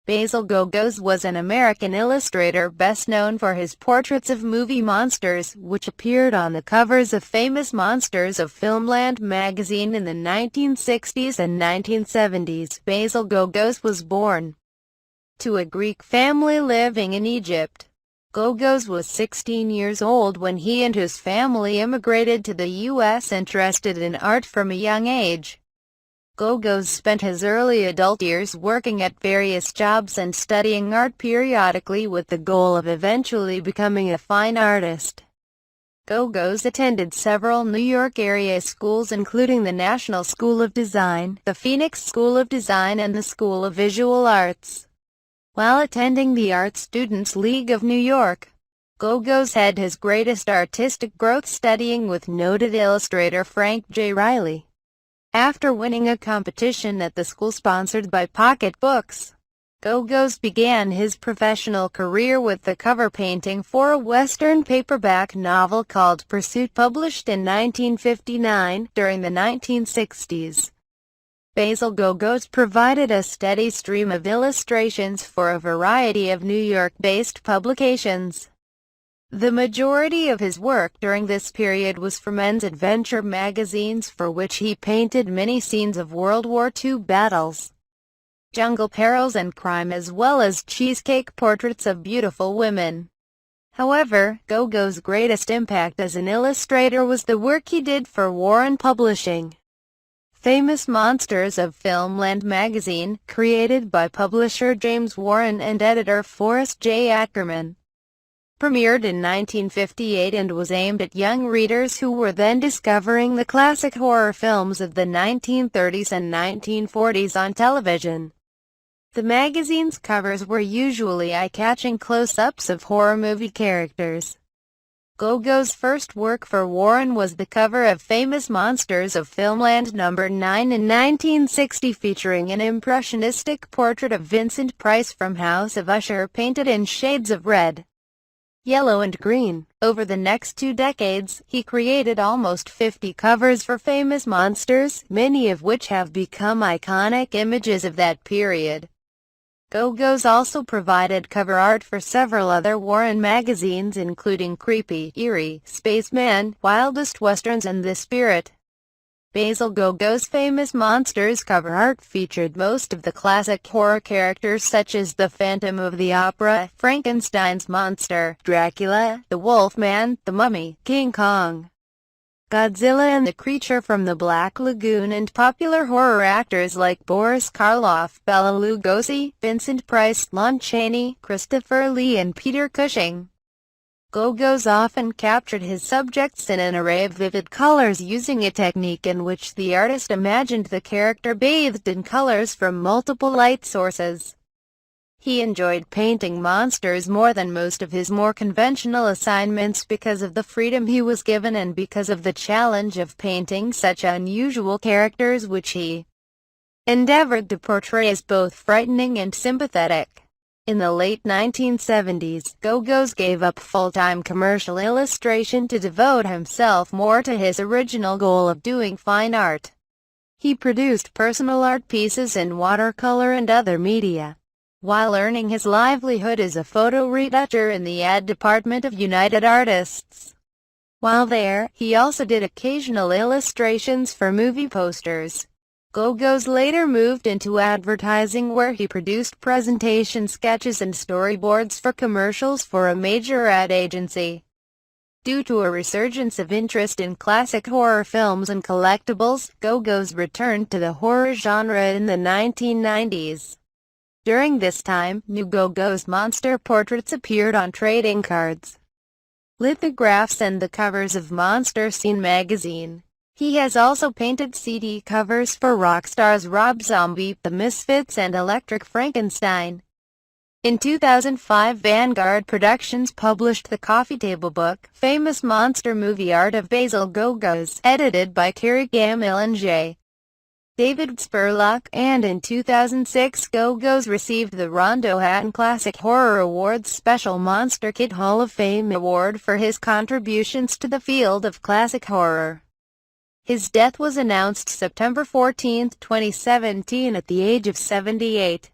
Basil Gogos was an American illustrator best known for his portraits of movie monsters, which appeared on the covers of famous monsters of Filmland magazine in the 1960s and 1970s. Basil Gogos was born to a Greek family living in Egypt. Gogos was 16 years old when he and his family immigrated to the U.S. interested in art from a young age. Gogos spent his early adult years working at various jobs and studying art periodically with the goal of eventually becoming a fine artist. Gogos attended several New York area schools including the National School of Design, the Phoenix School of Design and the School of Visual Arts. While attending the Art Students League of New York, Gogos had his greatest artistic growth studying with noted illustrator Frank J. Riley. After winning a competition at the school sponsored by Pocket Books, Gogos began his professional career with the cover painting for a Western paperback novel called Pursuit, published in 1959. During the 1960s, Basil Gogos provided a steady stream of illustrations for a variety of New York-based publications. The majority of his work during this period was for men's adventure magazines, for which he painted many scenes of World War II battles, jungle perils and crime, as well as cheesecake portraits of beautiful women. However, Gogos' greatest impact as an illustrator was the work he did for Warren Publishing. Famous Monsters of Filmland magazine, created by publisher James Warren and editor Forrest J. Ackerman, premiered in 1958 and was aimed at young readers who were then discovering the classic horror films of the 1930s and 1940s on television. The magazine's covers were usually eye-catching close-ups of horror movie characters. Gogos' first work for Warren was the cover of Famous Monsters of Filmland No. 9 in 1960, featuring an impressionistic portrait of Vincent Price from House of Usher painted in shades of red, yellow and green. Over the next 2 decades, he created almost 50 covers for famous monsters, many of which have become iconic images of that period. Gogos also provided cover art for several other Warren magazines including Creepy, Eerie, Spaceman, Wildest Westerns and The Spirit. Basil Gogos' Famous Monsters cover art featured most of the classic horror characters such as the Phantom of the Opera, Frankenstein's monster, Dracula, the Wolfman, the Mummy, King Kong, Godzilla and the Creature from the Black Lagoon, and popular horror actors like Boris Karloff, Bela Lugosi, Vincent Price, Lon Chaney, Christopher Lee and Peter Cushing. Gogos often captured his subjects in an array of vivid colors, using a technique in which the artist imagined the character bathed in colors from multiple light sources. He enjoyed painting monsters more than most of his more conventional assignments because of the freedom he was given and because of the challenge of painting such unusual characters, which he endeavored to portray as both frightening and sympathetic. In the late 1970s, Gogos gave up full-time commercial illustration to devote himself more to his original goal of doing fine art. He produced personal art pieces in watercolor and other media, while earning his livelihood as a photo retoucher in the ad department of United Artists. While there, he also did occasional illustrations for movie posters. Gogos later moved into advertising, where he produced presentation sketches and storyboards for commercials for a major ad agency. Due to a resurgence of interest in classic horror films and collectibles, Gogos returned to the horror genre in the 1990s. During this time, new Gogos monster portraits appeared on trading cards, lithographs and the covers of Monster Scene magazine. He has also painted CD covers for rock stars Rob Zombie, The Misfits and Electric Frankenstein. In 2005, Vanguard Productions published the coffee table book, Famous Monster Movie Art of Basil Gogos, edited by Terry Gammill and J. David Spurlock, and in 2006 Gogos received the Rondo Hatton Classic Horror Awards Special Monster Kid Hall of Fame Award for his contributions to the field of classic horror. His death was announced September 14, 2017 at the age of 78.